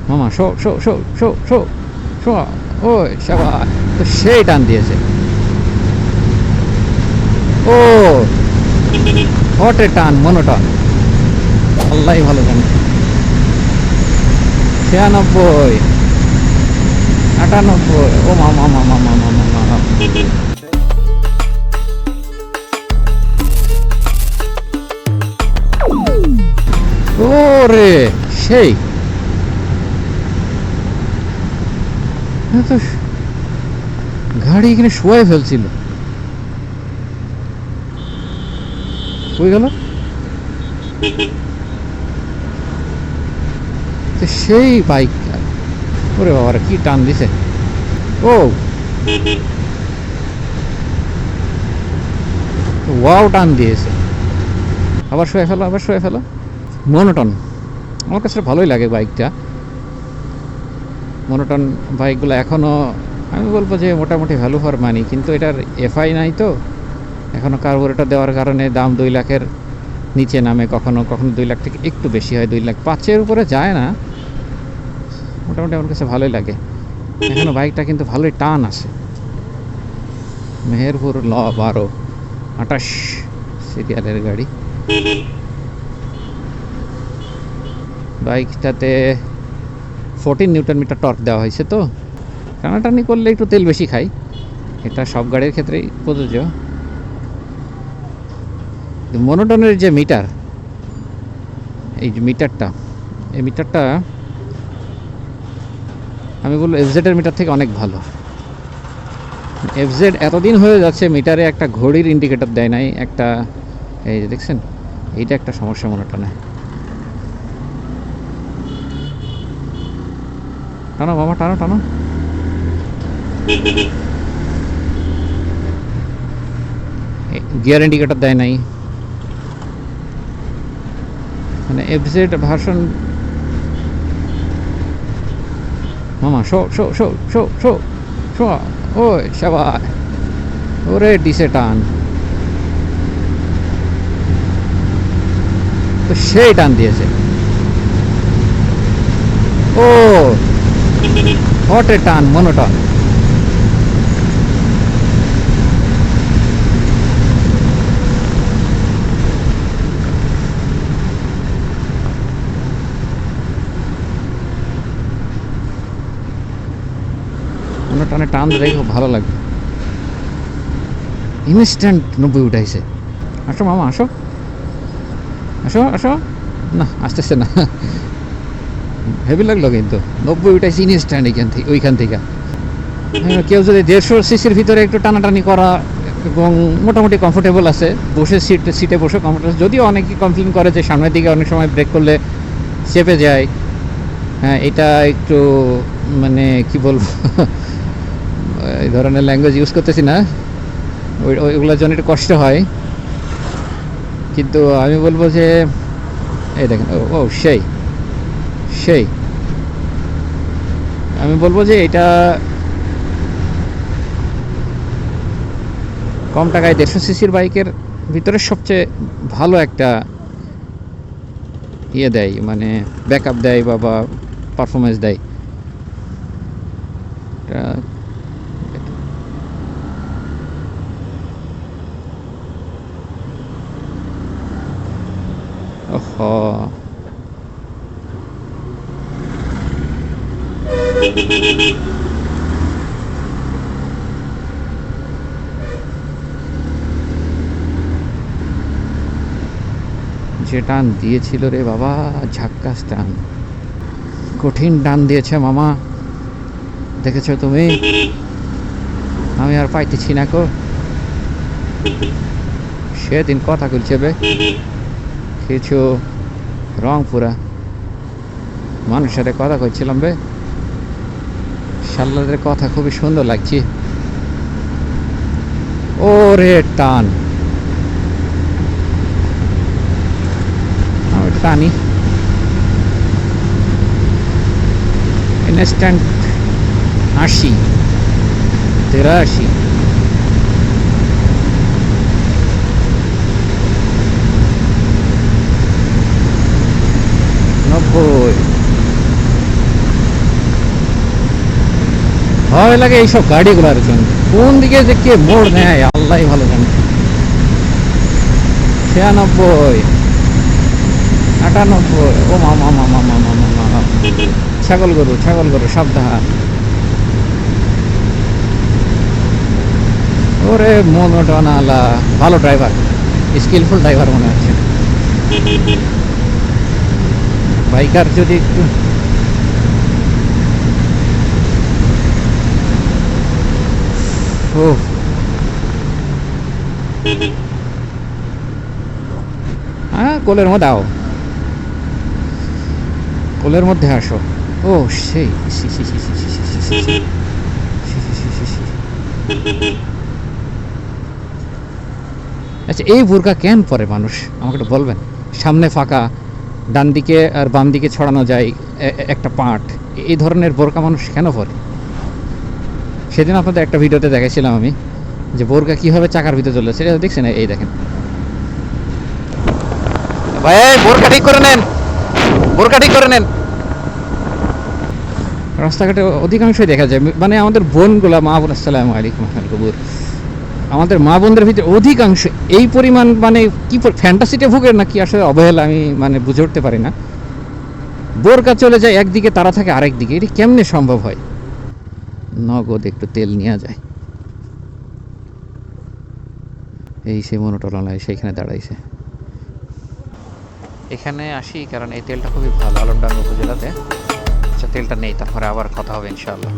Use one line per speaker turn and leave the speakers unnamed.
মামা show show show show show show, ওই শাবাশ, তো সেই টান দিয়েছে। ও হটে টান, মনোটন, আল্লাহ ভালো জানে। 96, 98, ও মামা মামা মামা মামা। ওরে সেই তো, গাড়ি এখানে শোয়াই ফেলছিল, কই গেল? সেই বাইক, ওরে বাবা কি টান দিছে। ও ওয়াও টান দিয়েছে। আবার শুয়ে ফেলো, আবার শুয়ে ফেলো। মনোটন, আমার কাছে ভালোই লাগে বাইকটা। মনোটন বাইকগুলো এখনও আমি বলবো যে মোটামুটি ভ্যালু ফর মানি, কিন্তু এটার এফআই নাই তো এখনও। কার্বোরেটর দেওয়ার কারণে দাম 2 লাখের নিচে নামে, কখনো কখনো 2 লাখ থেকে একটু বেশি হয়, 2,05,000 উপরে যায় না। মোটামুটি আমার কাছে ভালোই লাগে এখনও বাইকটা, কিন্তু ভালোই টান আছে। মেহেরপুর ল 12 28 সিরিয়ালের গাড়ি। বাইকটাতে 14 নিউটন মিটার টর্ক দেওয়া হয়েছে, তো টানাটানি করলে একটু তেল বেশি খাই, এটা সব গাড়ির ক্ষেত্রেই প্রযোজ্য। মনোটনের যে মিটার, এই যে মিটারটা, এই মিটারটা আমি বলবো এফজেডের মিটার থেকে অনেক ভালো। এফজেড এতদিন হয়ে যাচ্ছে মিটারে একটা ঘড়ির ইন্ডিকেটর দেয় নাই একটা, এই যে দেখছেন, এইটা একটা সমস্যা মনোটনে। টানো বাবা টানো টানো। গিয়ার ইন্ডিকেটর দেয় নাই, মানে এফজেড ভার্সন। মামা show show show show show show, ওই শাবাশ, ওরে ডিসে টান, তো সেই টান দিয়েছে। ও হটে টান, মনোটন, মনোটনে টান দেখে খুব ভালো লাগে। ইনস্ট্যান্ট 90 উঠাইছে। আসো মামা আসো আসো আসো, না আসতেছে না, হেভি লাগলো কিন্তু 90 উঠাইছে ইনস্ট্যান্ট এখান থেকে, ওইখান থেকে। কেউ যদি 150 সিসির ভিতরে একটু টানাটানি করা এবং মোটামুটি কমফোর্টেবল আছে, বসে সিটে বসে কমফোর্টেবল, যদিও অনেকে কমপ্লেন করে যে সামনের দিকে অনেক সময় ব্রেক করলে চেপে যায়। হ্যাঁ, এটা একটু মানে কি বলবো, এই ধরনের ল্যাঙ্গুয়েজ ইউজ করতেছি না, ওইগুলোর জন্য একটু কষ্ট হয়। কিন্তু আমি বলবো যে এই দেখেন, ও সেই সেই, আমি বলবো যে এটা কম টাকায় 150 সিসির বাইকের ভিতরে সবচেয়ে ভালো একটা ইয়ে দেয়, মানে ব্যাকআপ দেয় বা পারফরমেন্স দেয়। ওহো, যে টান দিয়েছিল রে বাবা, ঝাক্কাস টান, কঠিন টান দিয়েছে মামা, দেখেছো তুমি? আমি আর পাইতেছি না কো। সেদিন কথা বলছে বে কিছু রংপুরা মানুষের সাথে কথা কইছিলাম বে, শাল্লাদের কথা খুবই সুন্দর লাগছে। ওরে টান, টানি ইনস্ট্যান্ট 80, 83, 90, ভয় লাগে এইসব গাড়িগুলোর জন্য, কোন দিকে যে কে মোড় নেয় আল্লাহ ভালো জানে। 96, 98, ও মামা মামা মামা মামা, ছাগল গরু সাবধান। ওরে মনোটনালা, ভালো ড্রাইভার, স্কিলফুল ড্রাইভার মনে হচ্ছে। বাইকার যদি একটু ও হ্যাঁ, কোলের মধ্যে আও, কোলের মধ্যে আসো। ও সেই আচ্ছা, এই বোরকা কেন পরে মানুষ আমাকে একটু বলবেন? সামনে ফাঁকা, ডান দিকে আর বাম দিকে ছড়ানো যায় একটা পাট, এই ধরনের বোরকা মানুষ কেন পরে? সেদিন আপনাদের একটা ভিডিওতে দেখেছিলাম আমি যে বোরকা কীভাবে চাকার ভিতরে চলে, সেটা দেখছেন? এই দেখেন ভাই, বোরকা ঠিক করে নেন, বোরকা ঠিক করে নেন। রাস্তাঘাটে অধিকাংশই দেখা যায়, মানে আমাদের বোনগুলা, মা বোন, আসসালামু আলাইকুম কবুর, আমাদের মা বোনদের ভিতরে অধিকাংশ এই পরিমাণ, মানে কি ফ্যান্টাসিতে ভুগে নাকি আসলে অবহেলা, আমি মানে বুঝে উঠতে পারি না। বোরকা চলে যায় একদিকে, তারা থাকে আরেক দিকে, এটি কেমনে সম্ভব হয়? নগদ একটু তেল নেওয়া যায়। এই সে মনোটলায় সেইখানে দাঁড়াইছে। এখানে আসি কারণ এই তেলটা খুবই ভালো, আলমডাঙ্গা উপজেলাতে। আচ্ছা, তেলটা নেই, তারপরে আবার কথা হবে ইনশাআল্লাহ।